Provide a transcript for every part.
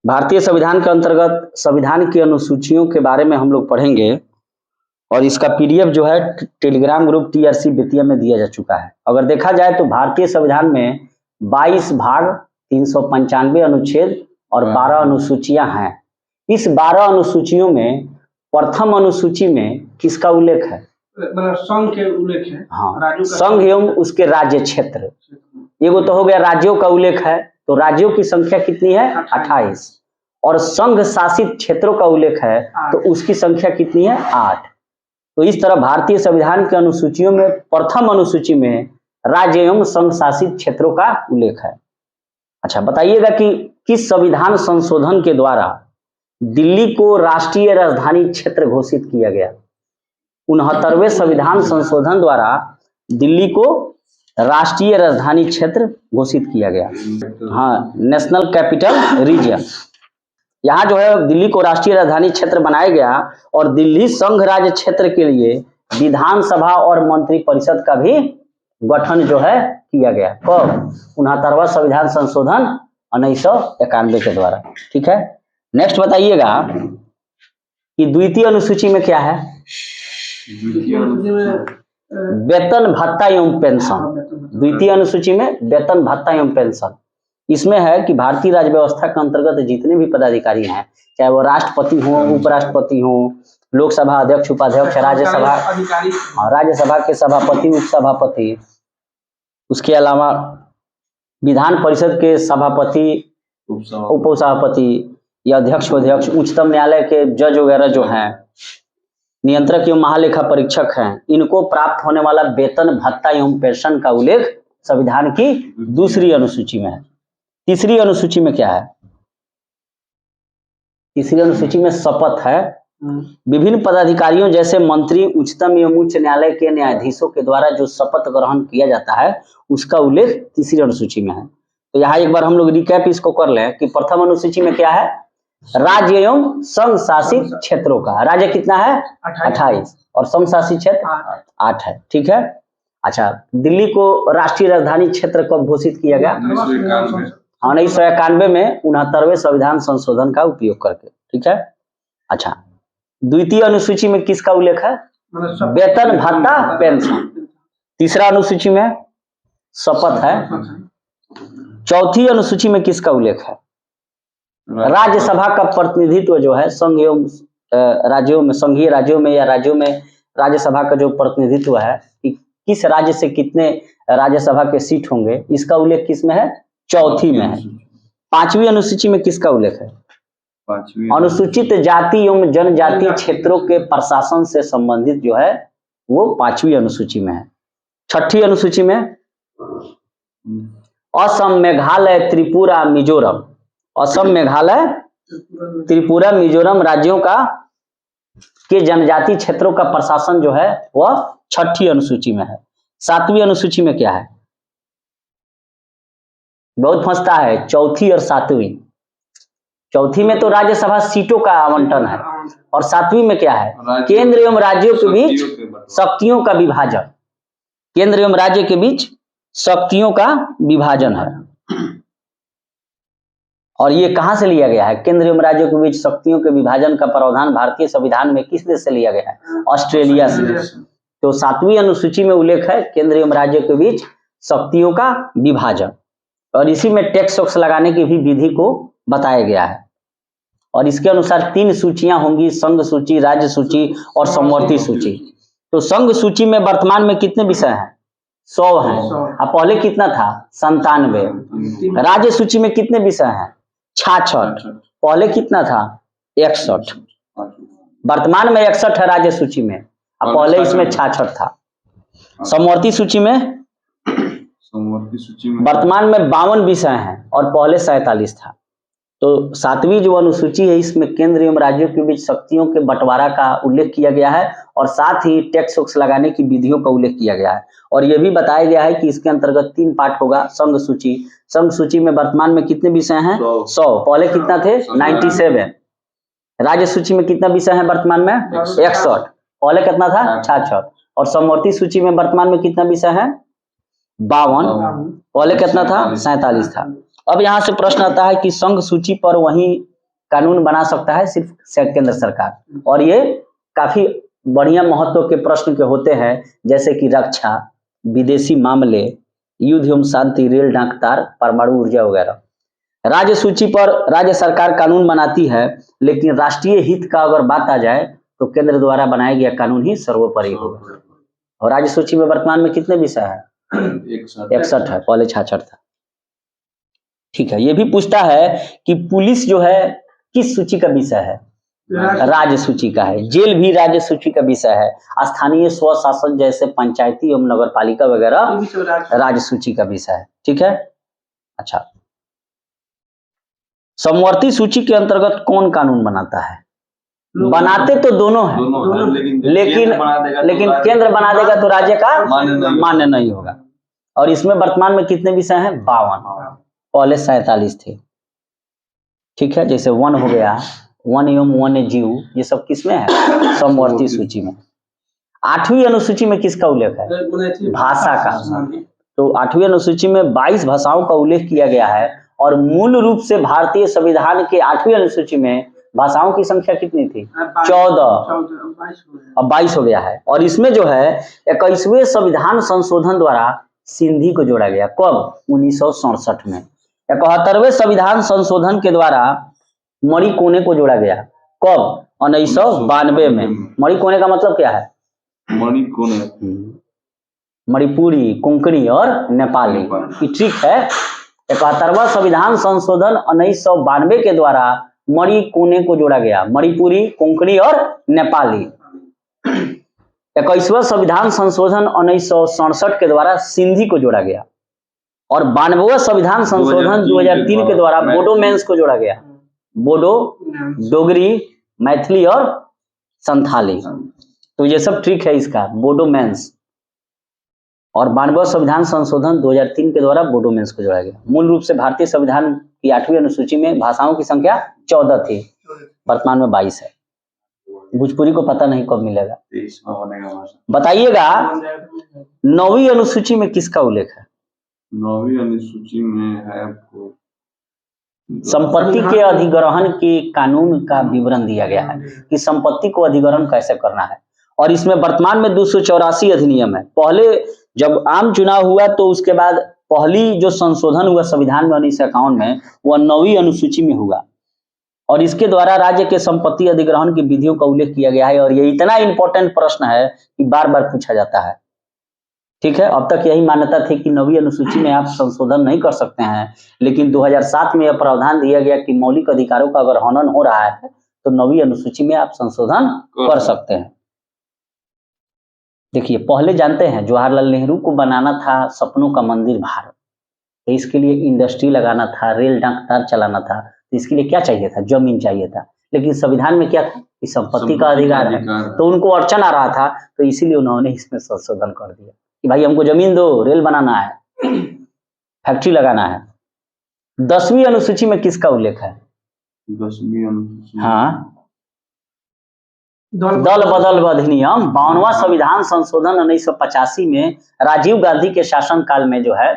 भारतीय संविधान के अंतर्गत संविधान की अनुसूचियों के बारे में हम लोग पढ़ेंगे और इसका पीडीएफ जो है टेलीग्राम ग्रुप टीआरसी बेतिया में दिया जा चुका है। अगर देखा जाए तो भारतीय संविधान में 22 भाग 395 अनुच्छेद और 12 अनुसूचियां हैं। इस 12 अनुसूचियों में प्रथम अनुसूची में किसका उल्लेख है? संघ के उल्लेख है। हाँ, संघ एवं उसके राज्य क्षेत्र। एगो तो हो गया राज्यों का उल्लेख है, तो राज्यों की संख्या कितनी है? 28। और संघ शासित क्षेत्रों का उल्लेख है तो उसकी संख्या कितनी है? 8। तो इस तरह भारतीय संविधान के अनुसूचियों में प्रथम अनुसूची में राज्य एवं संघ शासित क्षेत्रों का उल्लेख है। अच्छा, बताइएगा कि किस संविधान संशोधन के द्वारा दिल्ली को राष्ट्रीय राजधानी क्षेत्र घोषित किया गया? 69वें संविधान संशोधन द्वारा दिल्ली को राष्ट्रीय राजधानी क्षेत्र घोषित किया गया। हाँ, नेशनल कैपिटल रीजन। यहाँ जो है दिल्ली को राष्ट्रीय राजधानी क्षेत्र बनाया गया और दिल्ली संघ राज्य क्षेत्र के लिए विधानसभा और मंत्री परिषद का भी गठन जो है किया गया। कब? 69वां संविधान संशोधन 1991 के द्वारा। ठीक है, नेक्स्ट बताइएगा कि द्वितीय अनुसूची में क्या है? वेतन भत्ता एवं पेंशन। द्वितीय अनुसूची में वेतन भत्ता एवं पेंशन। इसमें है कि भारतीय राज्य व्यवस्था के अंतर्गत जितने भी पदाधिकारी हैं, चाहे वो राष्ट्रपति हो, उपराष्ट्रपति हो, लोकसभा अध्यक्ष, उपाध्यक्ष, राज्यसभा के सभापति, उपसभापति, उसके अलावा विधान परिषद के सभापति, उपसभापति या अध्यक्ष, उच्चतम न्यायालय के जज वगैरह जो हैं, नियंत्रक एवं महालेखा परीक्षक हैं, इनको प्राप्त होने वाला वेतन भत्ता एवं पेंशन का उल्लेख संविधान की दूसरी अनुसूची में है। तीसरी अनुसूची में क्या है? तीसरी अनुसूची में शपथ है। विभिन्न पदाधिकारियों जैसे मंत्री, उच्चतम एवं उच्च न्यायालय के न्यायाधीशों के द्वारा जो शपथ ग्रहण किया जाता है उसका उल्लेख तीसरी अनुसूची में है। तो यहाँ एक बार हम लोग रिकैप इसको कर लें कि प्रथम अनुसूची में क्या है? राज्य एवं संघ शासित क्षेत्रों का। राज्य कितना है? 28 और संघ शासित क्षेत्र 8 है। ठीक है। अच्छा, दिल्ली को राष्ट्रीय राजधानी क्षेत्र कब घोषित किया गया? 1991 में 69वें संविधान संशोधन का उपयोग करके। ठीक है। अच्छा, द्वितीय अनुसूची में किसका उल्लेख है? वेतन भत्ता पेंशन। तीसरा अनुसूची में शपथ है। चौथी अनुसूची में किसका उल्लेख है? राज्यसभा का प्रतिनिधित्व जो है संघ एवं राज्यों में, संघीय राज्यों में या राज्यों में राज्यसभा का जो प्रतिनिधित्व है कि किस राज्य से कितने राज्यसभा के सीट होंगे, इसका उल्लेख किसमें है? चौथी में है। पांचवी अनुसूची में किसका उल्लेख है? अनुसूचित जाति एवं जनजातीय क्षेत्रों के प्रशासन से संबंधित जो है वो पांचवी अनुसूची में है। छठी अनुसूची में असम, मेघालय, त्रिपुरा, मिजोरम। असम, मेघालय, त्रिपुरा, मिजोरम राज्यों का के जनजातीय क्षेत्रों का प्रशासन जो है वह छठी अनुसूची में है। सातवीं अनुसूची में क्या है? बहुत फंसता है चौथी और सातवीं। चौथी में तो राज्यसभा सीटों का आवंटन है और सातवीं में क्या है? केंद्र एवं राज्यों के बीच शक्तियों का विभाजन। केंद्र एवं राज्य के बीच शक्तियों का विभाजन है। और ये कहां से लिया गया है? केंद्र एवं राज्यों के बीच शक्तियों के विभाजन का प्रावधान भारतीय संविधान में किस देश से लिया गया है? ऑस्ट्रेलिया से। तो सातवीं अनुसूची में उल्लेख है केंद्र एवं राज्य के बीच शक्तियों का विभाजन, और इसी में टैक्स वैक्स लगाने की भी विधि को बताया गया है। और इसके अनुसार 3 सूचियां होंगी, संघ सूची, राज्य सूची और समवर्ती सूची। तो संघ सूची में वर्तमान में कितने विषय हैं? 100 हैं। अब पहले कितना था? 97। राज्य सूची में कितने विषय हैं? 66। पहले कितना था? 61। वर्तमान में 61 है राज्य सूची में, अब पहले इसमें 66 था। समवर्ती सूची में वर्तमान में 52 विषय हैं और पहले 47 था। तो सातवीं जो अनुसूची है इसमें केंद्र एवं राज्यों के बीच शक्तियों के बंटवारा का उल्लेख किया गया है और साथ ही टैक्स वैक्स लगाने की विधियों का उल्लेख किया गया है। और यह भी बताया गया है कि इसके अंतर्गत 3 पार्ट होगा। संघ सूची, संघ सूची में वर्तमान में कितने विषय हैं? 100। पहले कितना थे? 97। राज्य सूची में कितना विषय है वर्तमान में? 61। पहले कितना था? 66। और समवर्ती सूची में वर्तमान में कितना विषय है? 52। पहले कितना था? 47 था। अब यहाँ से प्रश्न आता है कि संघ सूची पर वही कानून बना सकता है सिर्फ केंद्र सरकार। और ये काफी बढ़िया महत्व के प्रश्न के होते हैं, जैसे कि रक्षा, विदेशी मामले, युद्ध एवं शांति, रेल, डाक तार, परमाणु ऊर्जा वगैरह। राज्य सूची पर राज्य सरकार कानून बनाती है, लेकिन राष्ट्रीय हित का अगर बात आ जाए तो केंद्र द्वारा बनाया गया कानून ही सर्वोपरि होगा। और राज्य सूची में वर्तमान में कितने विषय है? 61 है, पहले 66 था। ठीक है, ये भी पूछता है कि पुलिस जो है किस सूची का विषय है? राज्य सूची का है। जेल भी राज्य सूची का विषय है। स्थानीय स्वशासन जैसे पंचायती एवं नगर पालिका वगैरह राज्य सूची का विषय है। ठीक है, अच्छा, समवर्ती सूची के अंतर्गत कौन कानून बनाता है? बनाते तो दोनों हैं, लेकिन केंद्र बना देगा तो राज्य का मान्य नहीं होगा। और इसमें वर्तमान में कितने विषय हैं? 52, पहले 47 थे। ठीक है, जैसे वन हो गया, वन एवं वन्य जीव, ये सब किसमें है? समवर्ती सूची में। 8वीं अनुसूची में किसका उल्लेख है? भाषा का। तो 8वीं अनुसूची में 22 भाषाओं का उल्लेख किया गया है। और मूल रूप से भारतीय संविधान के 8वीं अनुसूची में भाषाओं की संख्या कितनी थी? 14, अब 22 हो गया है। और इसमें जो है 21वें संविधान संशोधन द्वारा सिंधी को जोड़ा गया। कब? 1967 में। 71वें संविधान संशोधन के द्वारा मणि कोने को जोड़ा गया। कब? 1992 में। मणि कोने का मतलब क्या है? मणि कोने मणिपुरी, कोंकणी और नेपाली। ठीक है, 71वां संविधान संशोधन 1992 के द्वारा मणि कोने को जोड़ा गया। मणिपुरी, कोंकणी और नेपाली। 21वां संविधान संशोधन 1967 के द्वारा सिंधी को जोड़ा गया। और 92वां संविधान संशोधन 2003 के द्वारा बोडोमैंस को जोड़ा गया। बोडो, डोगरी, मैथिली और संथाली। तो ये सब ट्रिक है इसका, बोडोमैंस। और 92वां संविधान संशोधन 2003 के द्वारा बोडोमैंस को जोड़ा गया। मूल रूप से भारतीय संविधान की 8वीं अनुसूची में भाषाओं की संख्या 14 थी, वर्तमान में 22 है। भोजपुरी को पता नहीं कब मिलेगा। बताइएगा 9वीं अनुसूची में किसका उल्लेख है? 9वीं अनुसूची में है आपको संपत्ति के अधिग्रहण के कानून का विवरण दिया गया है कि संपत्ति को अधिग्रहण कैसे करना है। और इसमें वर्तमान में 284 अधिनियम है। पहले जब आम चुनाव हुआ तो उसके बाद पहली जो संशोधन हुआ संविधान में 1951 में, वह 9वीं अनुसूची में हुआ। और इसके द्वारा राज्य के संपत्ति अधिग्रहण की विधियों का उल्लेख किया गया है। और ये इतना इंपॉर्टेंट प्रश्न है कि बार बार पूछा जाता है। ठीक है, अब तक यही मान्यता थी कि 9वीं अनुसूची में आप संशोधन नहीं कर सकते हैं, लेकिन 2007 में यह प्रावधान दिया गया कि मौलिक अधिकारों का अगर हनन हो रहा है तो 9वीं अनुसूची में आप संशोधन कर सकते हैं। देखिए, पहले जानते हैं जवाहरलाल नेहरू को बनाना था सपनों का मंदिर भारत, तो इसके लिए इंडस्ट्री लगाना था, रेल डाक तार चलाना था, तो इसके लिए क्या चाहिए था? जमीन चाहिए था। लेकिन संविधान में क्या था कि संपत्ति का अधिकार है, तो उनको अड़चन आ रहा था, तो इसीलिए उन्होंने इसमें संशोधन कर दिया कि भाई हमको जमीन दो, रेल बनाना है, फैक्ट्री लगाना है। 10वीं अनुसूची में किसका उल्लेख है? 10वीं अनुसूची, हाँ, दल बदल अधिनियम। 52वां संविधान संशोधन 1985 में राजीव गांधी के शासनकाल में जो है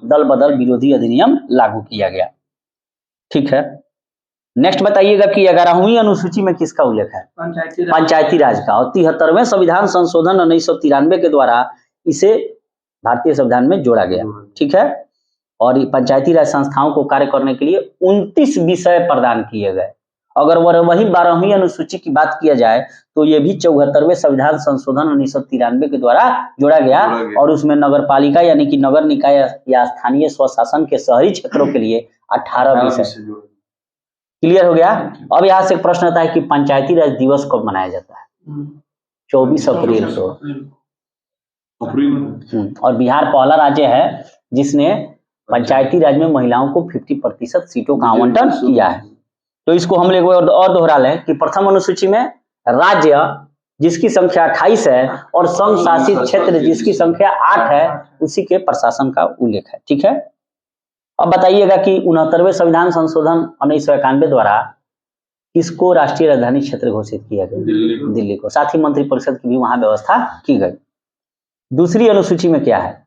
दल बदल विरोधी अधिनियम लागू किया गया। ठीक है, नेक्स्ट बताइएगा कि 11वीं अनुसूची में किसका उल्लेख है? पंचायती राज का। और 73वें संविधान संशोधन 1993 के द्वारा इसे भारतीय संविधान में जोड़ा गया। ठीक है, और पंचायती राज संस्थाओं को कार्य करने के लिए 29 विषय प्रदान किए गए। अगर वही 12वीं अनुसूची की बात किया जाए तो ये भी 74वें संविधान संशोधन 1993 के द्वारा जोड़ा गया। और उसमें नगर पालिका यानी कि नगर निकाय या स्थानीय स्वशासन के शहरी क्षेत्रों के लिए 18 विषय। क्लियर हो गया? अब यहाँ से प्रश्न आता है कि पंचायती राज दिवस कब मनाया जाता है? 24 अप्रैल को। और बिहार पहला राज्य है जिसने पंचायती राज में महिलाओं को 50% सीटों का आवंटन किया है। तो इसको हम लोग और दोहरा लें कि प्रथम अनुसूची में राज्य जिसकी संख्या 28 है और संघ शासित क्षेत्र जिसकी संख्या 8 है, उसी के प्रशासन का उल्लेख है। ठीक है, अब बताइएगा कि 69वें संविधान संशोधन 1991 द्वारा किसको राष्ट्रीय राजधानी क्षेत्र घोषित किया गया? दिल्ली को। साथ ही मंत्रिपरिषद की भी वहां व्यवस्था की गई। दूसरी अनुसूची में क्या है?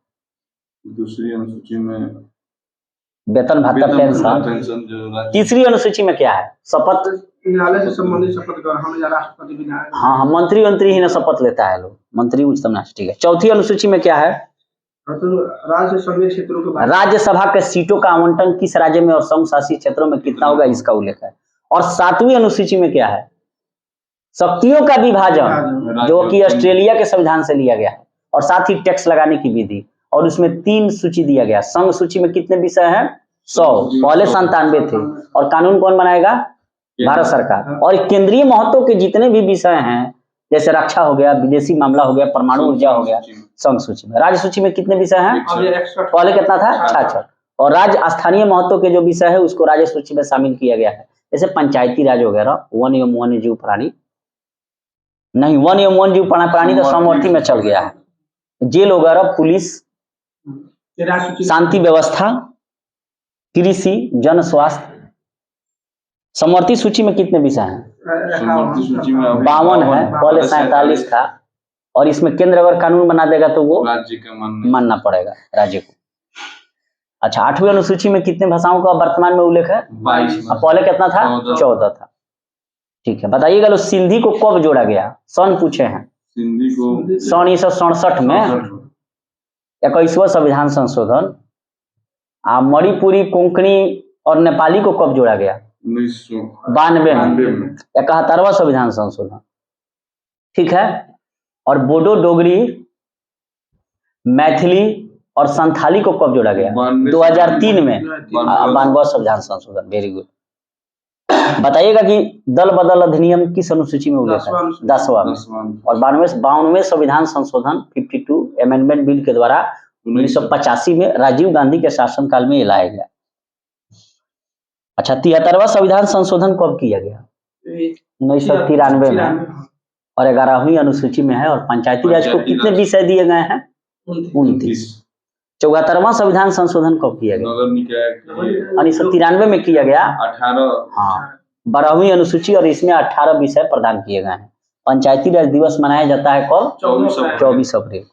दूसरी अनुसूची में वेतन भत्ता पेंशन। पेंशन जो राज्य तीसरी अनुसूची में क्या है? शपथ। न्यायालय से संबंधित शपथ ग्रहण या राष्ट्रपति विधायक। हाँ, मंत्री ही ना शपथ लेता है लोग, मंत्री उच्चतम राष्ट्र। ठीक है, चौथी अनुसूची में क्या है? तो राज्य संघीय क्षेत्रों के बारे में। राज्यसभा के सीटों का आवंटन किस राज्य में और संघ शासित क्षेत्रों में कितना होगा, इसका उल्लेख है। और सातवीं अनुसूची में क्या है? शक्तियों का विभाजन, जो कि ऑस्ट्रेलिया के संविधान से लिया गया है, और साथ ही टैक्स लगाने की विधि। और उसमें 3 सूची दिया गया। संघ सूची में कितने विषय हैं? 100, पहले 97 थे। और कानून कौन बनाएगा? भारत सरकार। और केंद्रीय महत्व के जितने भी विषय हैं, जैसे रक्षा हो गया, विदेशी मामला हो गया, परमाणु ऊर्जा हो गया, संघ सूची में। राज्य सूची में कितने विषय हैं? पहले कितना था? 66। और राज्य स्थानीय महत्व के जो विषय है उसको राज्य सूची में शामिल किया गया है, जैसे पंचायती राज वगैरह, वन एवं वन्य जीव प्राणी नहीं, वन एवं वन्य जीव प्राणी तो समवर्ती में चल गया है। जेल वगैरह, पुलिस, शांति व्यवस्था, कृषि, जन स्वास्थ्य। समवर्ती सूची में कितने विषय हैं? समवर्ती सूची में 52 है, पहले 47 था। और इसमें केंद्र अगर कानून बना देगा तो वो राज्य का मानना पड़ेगा राज्य को। अच्छा, 8वीं अनुसूची में कितने भाषाओं का वर्तमान में उल्लेख है? 22। पहले कितना था? 14 था। ठीक है, बताइएगा लो सिंधी को कब जोड़ा गया? सन पूछे हैं। सिंधी को 1967 में 21वां संविधान संशोधन। मणिपुरी, कोंकणी और नेपाली को कब जोड़ा गया? 1992 में 71वां संविधान संशोधन। ठीक है। और बोडो, डोगरी, मैथिली और संथाली को कब जोड़ा गया? 2003 में 92वां संविधान संशोधन। Very good. बताइएगा कि दल बदल अधिनियम किस अनुसूची में उल्लेख है? 10वां में। और 92वें संविधान संशोधन 52 अमेंडमेंट बिल के द्वारा 1985 में राजीव गांधी के शासनकाल में लाया गया। अच्छा, 73वां संविधान संशोधन कब किया गया? 1993 में। और 11वीं अनुसूची में है। और पंचायती राज को कितने विषय दिए गए हैं? 29। 74वां संविधान संशोधन कब किया गया? नगर निकाय 1993 में किया गया। 18। हाँ, 12वीं अनुसूची और इसमें 18 विषय प्रदान किए गए हैं। पंचायती राज दिवस मनाया जाता है कब? 24 अप्रैल।